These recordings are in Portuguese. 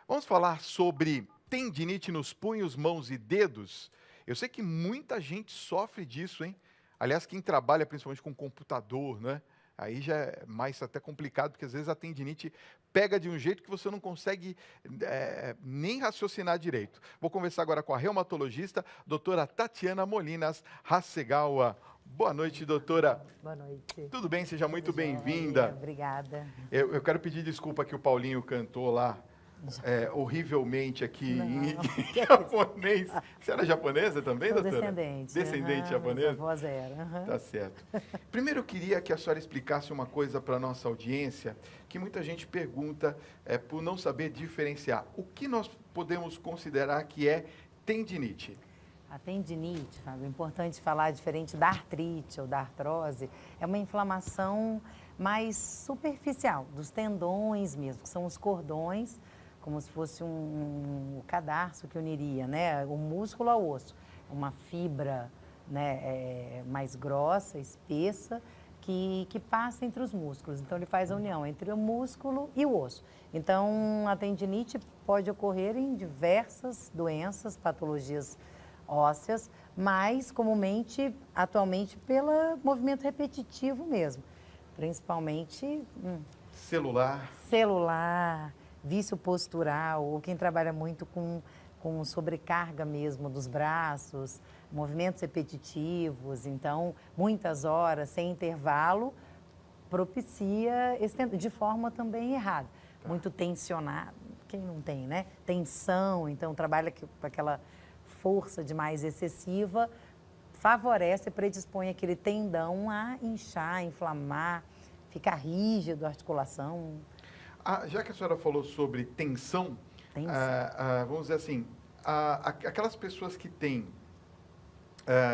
Vamos falar sobre tendinite nos punhos, mãos e dedos? Eu sei que muita gente sofre disso, hein? Aliás, quem trabalha principalmente com computador, né? Aí já é mais até complicado, porque às vezes a tendinite pega de um jeito que você não consegue nem raciocinar direito. Vou conversar agora com a reumatologista, doutora Tatiana Molinas Hasegawa. Boa noite, doutora. Boa noite. Tudo bem? Seja Tudo muito jóia, bem-vinda. obrigada. Eu quero pedir desculpa que o Paulinho cantou lá horrivelmente aqui em Não, que é isso? japonês. Você era japonesa também, Sou doutora? descendente. Descendente Meus japonesa? avós eram. Tá certo. Primeiro eu queria que a senhora explicasse uma coisa para a nossa audiência, que muita gente pergunta por não saber diferenciar. O que nós podemos considerar que é tendinite? A tendinite, Fábio, é importante falar, diferente da artrite ou da artrose, é uma inflamação mais superficial, dos tendões mesmo, que são os cordões, como se fosse um cadarço que uniria, né, o músculo ao osso. É uma fibra, né, mais grossa, espessa, que passa entre os músculos. Então, ele faz a união entre o músculo e o osso. Então, a tendinite pode ocorrer em diversas doenças, patologias ósseas, mas comumente, atualmente, pelo movimento repetitivo mesmo, principalmente Celular? celular, vício postural, ou quem trabalha muito com sobrecarga mesmo dos braços, movimentos repetitivos, então, muitas horas, sem intervalo, propicia de forma também errada. Tá. Muito tensionado, quem não tem, né? Tensão, então trabalha com aquela força demais excessiva, favorece e predispõe aquele tendão a inchar, inflamar, ficar rígido a articulação. Já que a senhora falou sobre tensão, Tensão. vamos dizer assim, aquelas pessoas que têm,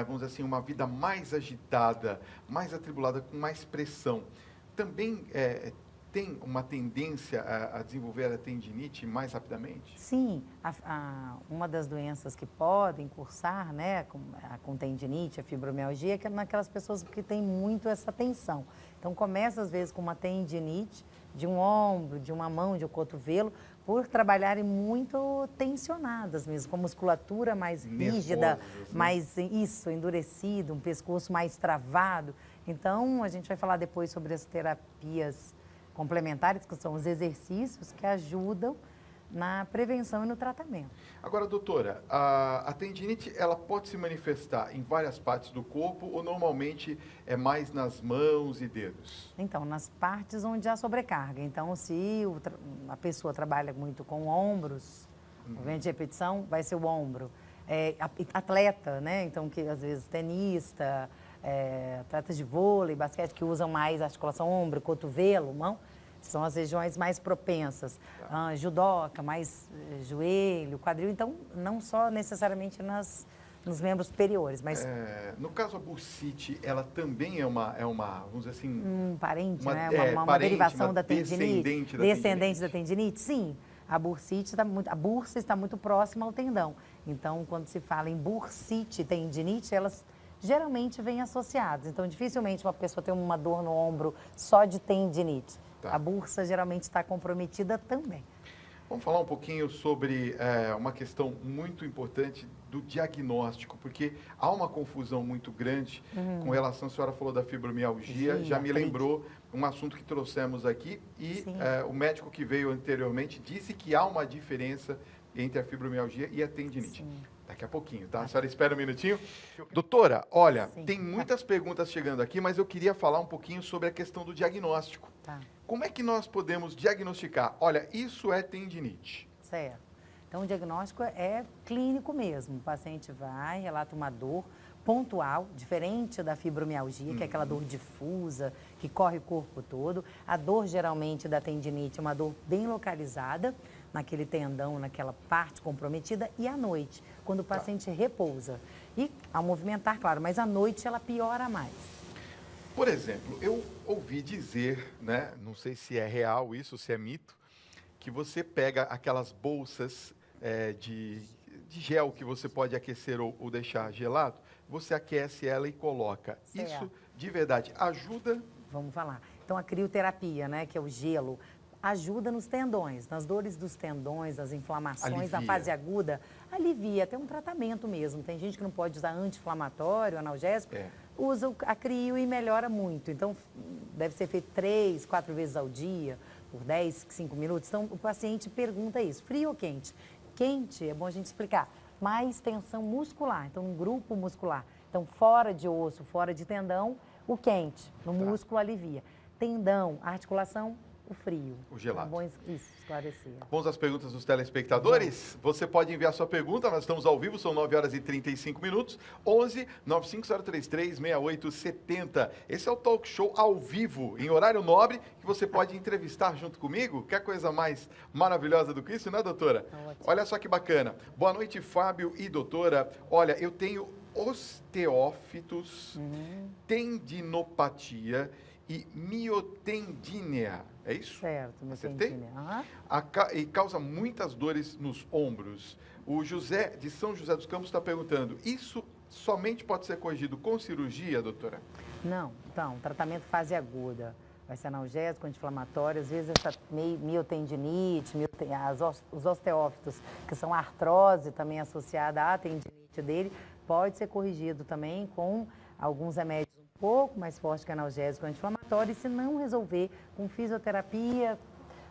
vamos dizer assim, uma vida mais agitada, mais atribulada, com mais pressão, também tem uma tendência a desenvolver a tendinite mais rapidamente? Sim, uma das doenças que podem cursar, né, com tendinite, a fibromialgia, que é naquelas pessoas que têm muito essa tensão. Então, começa às vezes com uma tendinite de um ombro, de uma mão, de um cotovelo, por trabalharem muito tensionadas mesmo, com a musculatura mais rígida, Nervosas, né? mais endurecido, um pescoço mais travado. Então, a gente vai falar depois sobre as terapias complementares, que são os exercícios que ajudam na prevenção e no tratamento. Agora, doutora, a tendinite, ela pode se manifestar em várias partes do corpo ou normalmente é mais nas mãos e dedos? Então, nas partes onde há sobrecarga. Então, se a pessoa trabalha muito com ombros, movimento de repetição, vai ser o ombro. Atleta, né? Então, que às vezes tenista, atletas de vôlei, basquete, que usam mais articulação ombro, cotovelo, mão, são as regiões mais propensas. Judoca, mais joelho, quadril. Então, não só necessariamente nos membros superiores, mas No caso, a bursite, ela também é uma, vamos dizer assim... um parente, uma, né? é, Uma parente, derivação uma da tendinite, descendente da descendente da tendinite. tendinite, sim. A bursa está muito próxima ao tendão. Então, quando se fala em bursite e tendinite, elas geralmente vêm associadas. Então, dificilmente uma pessoa tem uma dor no ombro só de tendinite. Tá. A bursa geralmente está comprometida também. Vamos falar um pouquinho sobre uma questão muito importante do diagnóstico, porque há uma confusão muito grande com relação, a senhora falou da fibromialgia, já me artrite. lembrou um assunto que trouxemos aqui e Sim. o médico que veio anteriormente disse que há uma diferença entre a fibromialgia e a tendinite. Sim. Daqui a pouquinho, tá? A senhora espera um minutinho. Doutora, olha, Sim. tem muitas perguntas chegando aqui, mas eu queria falar um pouquinho sobre a questão do diagnóstico. Tá. Como é que nós podemos diagnosticar? Olha, isso é tendinite. Certo. Então, o diagnóstico é clínico mesmo. O paciente vai, relata uma dor pontual, diferente da fibromialgia, que é aquela dor difusa, que corre o corpo todo. A dor, geralmente, da tendinite é uma dor bem localizada, naquele tendão, naquela parte comprometida, e à noite, quando o paciente repousa. E ao movimentar, claro, mas à noite ela piora mais. Por exemplo, eu ouvi dizer, né, não sei se é real isso, se é mito, que você pega aquelas bolsas de gel que você pode aquecer ou deixar gelado, você aquece ela e coloca. Certo. Isso, de verdade, ajuda? Vamos falar. Então, a crioterapia, né, que é o gelo, ajuda nos tendões, nas dores dos tendões, nas inflamações, na Alivia. fase aguda, alivia, tem um tratamento mesmo. Tem gente que não pode usar anti-inflamatório, analgésico, usa a Crio e melhora muito. Então, deve ser feito 3, 4 vezes ao dia, por 10, 5 minutos. Então, o paciente pergunta isso, frio ou quente? Quente, é bom a gente explicar, mais tensão muscular, então um grupo muscular. Então, fora de osso, fora de tendão, o quente, no músculo alivia. Tendão, articulação, o frio. O gelado. É bom isso, esclarecer. Vamos às perguntas dos telespectadores? Você pode enviar sua pergunta, nós estamos ao vivo, são 9 horas e 35 minutos, 11 95033 6870. Esse é o Talk Show ao vivo, em horário nobre, que você pode entrevistar junto comigo. Quer coisa mais maravilhosa do que isso, né, doutora? Ótimo. Olha só que bacana. Boa noite, Fábio e doutora. Olha, eu tenho osteófitos, tendinopatia e miotendínea. É isso? Certo, Acertei? miotendínea. Aham. E causa muitas dores nos ombros. O José de São José dos Campos está perguntando, isso somente pode ser corrigido com cirurgia, doutora? Não, então, tratamento fase aguda. Vai ser analgésico, anti-inflamatório, às vezes essa miotendinite, os osteófitos, que são artrose também associada à tendinite dele, pode ser corrigido também com alguns remédios um pouco mais fortes que analgésico anti-inflamatório, e se não resolver com fisioterapia,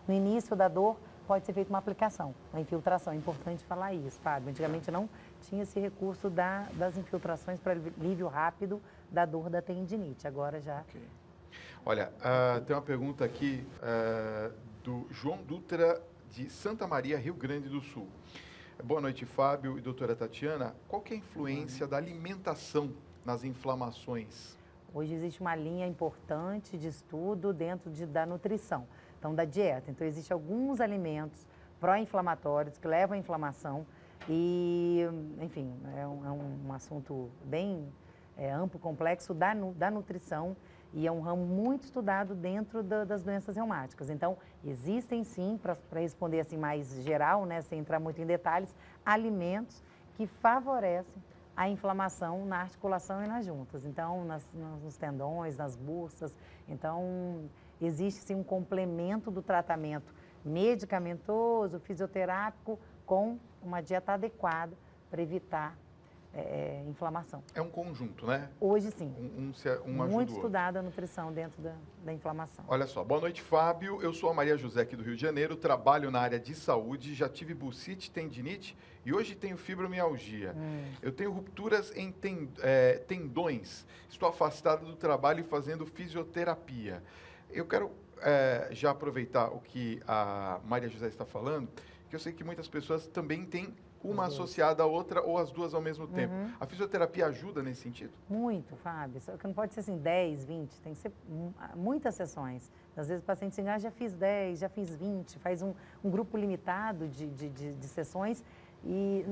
no início da dor, pode ser feita uma aplicação, uma infiltração. É importante falar isso, Fábio. Antigamente não tinha esse recurso das infiltrações para alívio rápido da dor da tendinite, agora já... Okay. Olha, tem uma pergunta aqui do João Dutra, de Santa Maria, Rio Grande do Sul. Boa noite, Fábio e doutora Tatiana. Qual que é a influência da alimentação nas inflamações? Hoje existe uma linha importante de estudo dentro da nutrição, então da dieta. Então, existem alguns alimentos pró-inflamatórios que levam à inflamação e, enfim, é um assunto bem amplo, complexo da nutrição, e é um ramo muito estudado dentro das doenças reumáticas. Então, existem sim, para responder assim mais geral, né, sem entrar muito em detalhes, alimentos que favorecem a inflamação na articulação e nas juntas. Então, nos tendões, nas bursas. Então, existe sim um complemento do tratamento medicamentoso, fisioterápico, com uma dieta adequada para evitar inflamação. É um conjunto, né? Hoje sim. Um ajuda o Muito outro. estudada a nutrição dentro da inflamação. Olha só, boa noite, Fábio. Eu sou a Maria José aqui do Rio de Janeiro, trabalho na área de saúde, já tive bursite, tendinite e hoje tenho fibromialgia. Eu tenho rupturas em tendões, estou afastado do trabalho e fazendo fisioterapia. Eu quero já aproveitar o que a Maria José está falando, que eu sei que muitas pessoas também têm uma associada à outra ou as duas ao mesmo tempo. A fisioterapia ajuda nesse sentido? Muito, Fábio. Só que não pode ser assim 10, 20, tem que ser muitas sessões. Às vezes o paciente se engana, já fiz 10, já fiz 20, faz um grupo limitado de sessões e...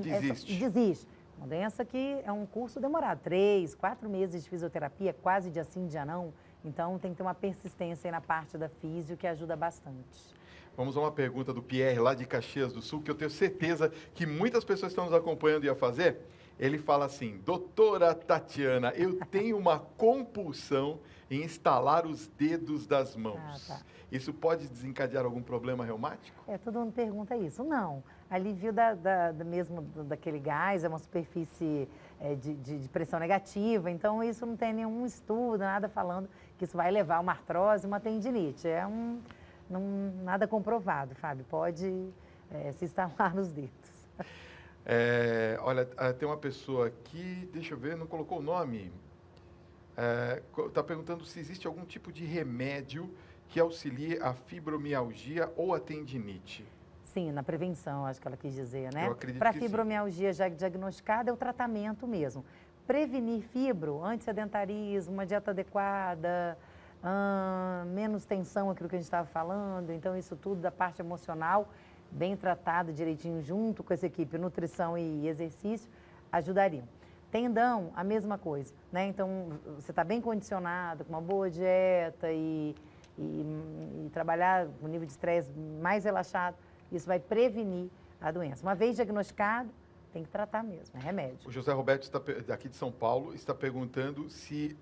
Desiste. Uma doença que é um curso demorado, 3, 4 meses de fisioterapia, quase dia sim, dia não. Então tem que ter uma persistência aí na parte da físio que ajuda bastante. Vamos a uma pergunta do Pierre, lá de Caxias do Sul, que eu tenho certeza que muitas pessoas estão nos acompanhando e a fazer. Ele fala assim, doutora Tatiana, eu tenho uma compulsão em estalar os dedos das mãos. Tá. Isso pode desencadear algum problema reumático? Todo mundo pergunta isso. Não. Alívio mesmo daquele gás, é uma superfície de pressão negativa, então isso não tem nenhum estudo, nada falando que isso vai levar a uma artrose, uma tendinite. Nada comprovado, Fábio. Pode se instalar nos dedos. Olha, tem uma pessoa aqui, deixa eu ver, não colocou o nome. Está perguntando se existe algum tipo de remédio que auxilie a fibromialgia ou a tendinite. Sim, na prevenção, acho que ela quis dizer, né? Eu acredito Para que fibromialgia já diagnosticada, é o tratamento mesmo. Prevenir fibro, antissedentarismo, uma dieta adequada, menos tensão, aquilo que a gente estava falando. Então, isso tudo da parte emocional, bem tratado direitinho junto com essa equipe, nutrição e exercício, ajudariam. Tendão, a mesma coisa, né? Então, você está bem condicionado, com uma boa dieta e trabalhar com nível de estresse mais relaxado, isso vai prevenir a doença. Uma vez diagnosticado, tem que tratar mesmo, é remédio. O José Roberto, daqui de São Paulo, está perguntando se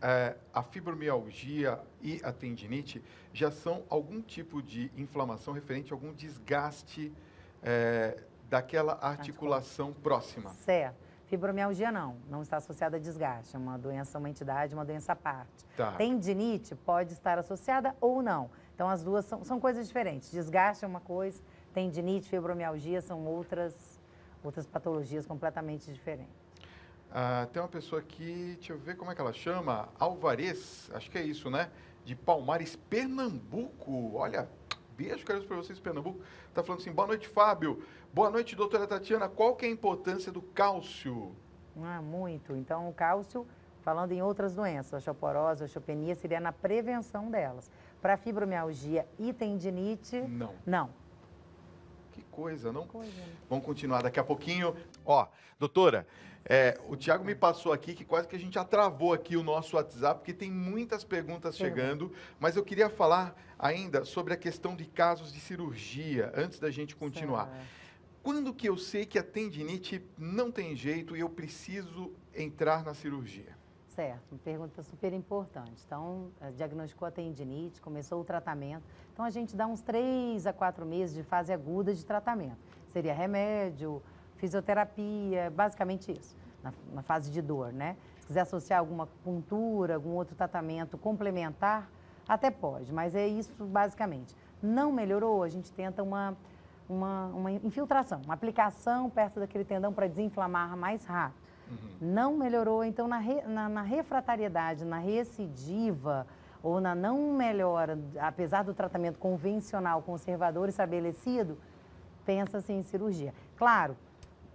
a fibromialgia e a tendinite já são algum tipo de inflamação referente a algum desgaste daquela articulação próxima. Certo. Fibromialgia não está associada a desgaste, é uma doença, uma entidade, uma doença à parte. Tá. Tendinite pode estar associada ou não. Então, as duas são coisas diferentes. Desgaste é uma coisa, tendinite, fibromialgia são outras patologias completamente diferentes. Tem uma pessoa aqui, deixa eu ver como é que ela chama, Alvarez, acho que é isso, né? De Palmares, Pernambuco. Olha, beijo, carinhos para vocês, Pernambuco. Está falando assim, boa noite, Fábio. Boa noite, doutora Tatiana. Qual que é a importância do cálcio? Muito. Então, o cálcio, falando em outras doenças, osteoporose, osteopenia, seria na prevenção delas. Para fibromialgia e tendinite, não. Que coisa, não? Coisa, né? Vamos continuar daqui a pouquinho. Ó, doutora, o Tiago me passou aqui que quase que a gente já travou aqui o nosso WhatsApp, porque tem muitas perguntas chegando, mas eu queria falar ainda sobre a questão de casos de cirurgia, antes da gente continuar. Certo. Quando que eu sei que a tendinite não tem jeito e eu preciso entrar na cirurgia? Certo, uma pergunta super importante. Então, diagnosticou a tendinite, começou o tratamento. Então, a gente dá uns 3 a 4 meses de fase aguda de tratamento. Seria remédio, fisioterapia, basicamente isso, na fase de dor, né? Se quiser associar alguma acupuntura, algum outro tratamento complementar, até pode, mas é isso basicamente. Não melhorou, a gente tenta uma infiltração, uma aplicação perto daquele tendão para desinflamar mais rápido. Não melhorou, então na refratariedade, na recidiva ou na não melhora, apesar do tratamento convencional, conservador estabelecido, pensa-se em cirurgia. Claro,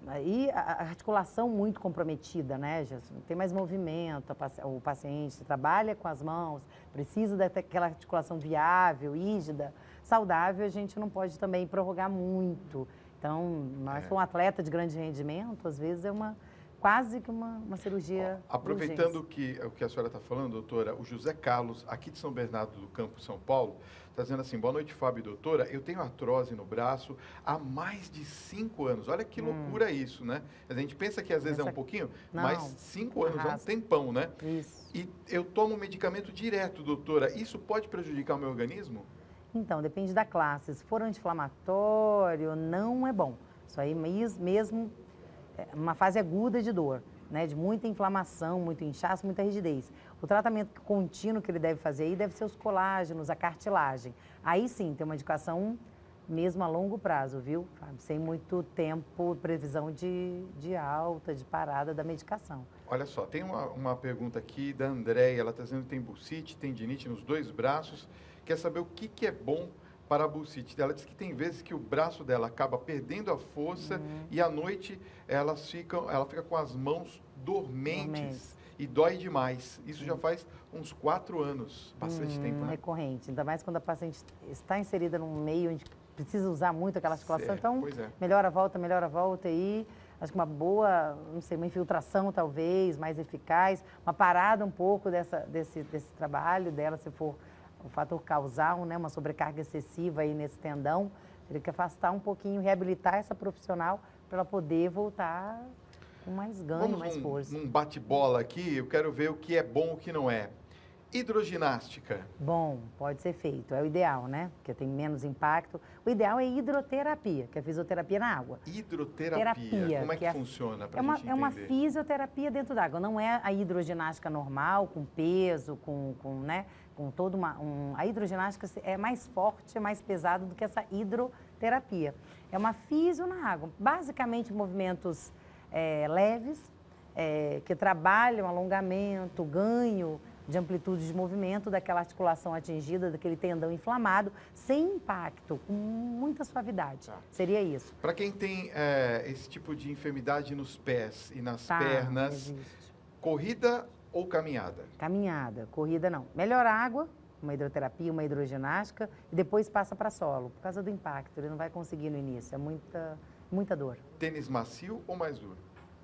aí a articulação muito comprometida, né? Já tem mais movimento, o paciente trabalha com as mãos, precisa daquela articulação viável, rígida, saudável, a gente não pode também prorrogar muito. Então, mas para um atleta de grande rendimento, às vezes é quase que uma cirurgia. Aproveitando o que a senhora está falando, doutora, o José Carlos, aqui de São Bernardo do Campo, São Paulo, está dizendo assim, boa noite, Fábio e doutora, eu tenho artrose no braço há mais de 5 anos. Olha que loucura isso, né? A gente pensa que às vezes é um pouquinho, mas 5 anos é um tempão, né? Isso. E eu tomo medicamento direto, doutora, isso pode prejudicar o meu organismo? Então, depende da classe. Se for anti-inflamatório, não é bom. Isso aí mesmo uma fase aguda de dor, né? De muita inflamação, muito inchaço, muita rigidez. O tratamento contínuo que ele deve fazer aí deve ser os colágenos, a cartilagem. Aí sim, tem uma indicação mesmo a longo prazo, viu? Sem muito tempo, previsão de alta, de parada da medicação. Olha só, tem uma pergunta aqui da Andréia, ela está dizendo que tem bursite, tendinite nos 2 braços, quer saber o que é bom para a bursite. Ela diz que tem vezes que o braço dela acaba perdendo a força e à noite ela fica com as mãos dormentes e dói demais. Isso já faz uns 4 anos, bastante tempo, né? Recorrente, ainda mais quando a paciente está inserida num meio onde precisa usar muito aquela articulação, certo, então melhora a volta aí. Acho que uma boa, não sei, uma infiltração talvez, mais eficaz, uma parada um pouco desse trabalho dela, se for o fator causal, né, uma sobrecarga excessiva aí nesse tendão, teria que afastar um pouquinho, reabilitar essa profissional para ela poder voltar com mais ganho, mais força. Num bate-bola aqui, eu quero ver o que é bom e o que não é. Hidroginástica. Bom, pode ser feito, é o ideal, né? Porque tem menos impacto. O ideal é hidroterapia, que é fisioterapia na água. Hidroterapia, como é que funciona para a gente entender? É uma fisioterapia dentro d'água, não é a hidroginástica normal, com peso, né? Com toda a hidroginástica é mais forte, é mais pesado do que essa hidroterapia. É uma fisio na água, basicamente movimentos leves, que trabalham alongamento, ganho de amplitude de movimento daquela articulação atingida, daquele tendão inflamado, sem impacto, com muita suavidade. Seria isso. Para quem tem esse tipo de enfermidade nos pés e nas pernas, corrida ou caminhada? Caminhada, corrida não. Melhor água, uma hidroterapia, uma hidroginástica, e depois passa para solo, por causa do impacto. Ele não vai conseguir no início, é muita dor. Tênis macio ou mais duro?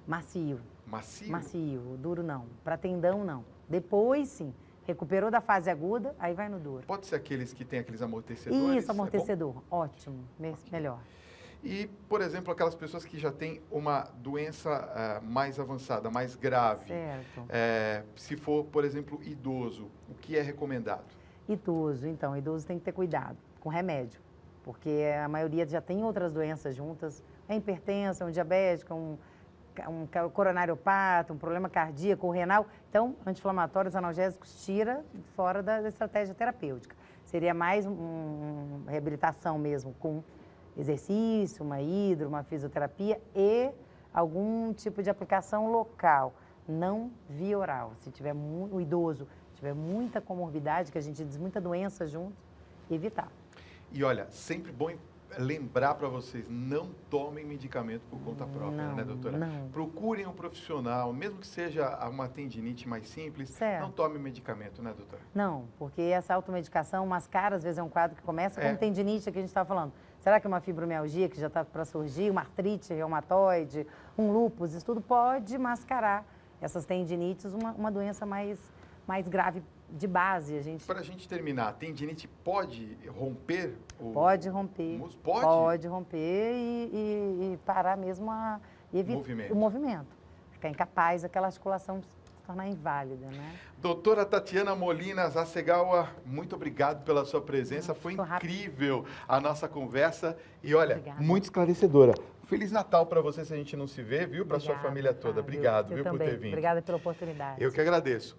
Macio. Macio? Macio, duro não. Para tendão, não. Depois, sim. Recuperou da fase aguda, aí vai no duro. Pode ser aqueles que tem aqueles amortecedores? Isso, amortecedor. Ótimo. Melhor. E, por exemplo, aquelas pessoas que já têm uma doença mais avançada, mais grave, Certo. Se for, por exemplo, idoso, o que é recomendado? Idoso, então, idoso tem que ter cuidado com remédio, porque a maioria já tem outras doenças juntas, é hipertensa, é um diabético, um coronariopata, um problema cardíaco, renal. Então, anti-inflamatórios, analgésicos, tira fora da estratégia terapêutica. Seria mais uma reabilitação mesmo, com exercício, uma hidro, uma fisioterapia e algum tipo de aplicação local, não via oral. Se tiver o idoso tiver muita comorbidade, que a gente diz muita doença junto, evitar. E olha, sempre bom lembrar para vocês, não tomem medicamento por conta própria, né, doutora? Não. Procurem um profissional, mesmo que seja uma tendinite mais simples, Certo. não tome medicamento, né, doutora? Não, porque essa automedicação mascara, às vezes é um quadro que começa como É. tendinite, que a gente estava falando. Será que é uma fibromialgia que já está para surgir, uma artrite reumatoide, um lúpus? Isso tudo pode mascarar essas tendinites, uma doença mais grave de base. Para a gente terminar, a tendinite pode romper o Pode romper. músculo? Pode? Pode romper e parar mesmo Movimento. o movimento. Ficar incapaz, aquela articulação se tornar inválida, né? Doutora Tatiana Molina Hasegawa, muito obrigado pela sua presença. Foi ficou rápido. incrível a nossa conversa e olha, Obrigada. muito esclarecedora. Feliz Natal para você se a gente não se vê, viu? Para sua Obrigada, família toda. Fábio. Obrigado, Eu viu, por também. ter vindo. Obrigada pela oportunidade. Eu que agradeço.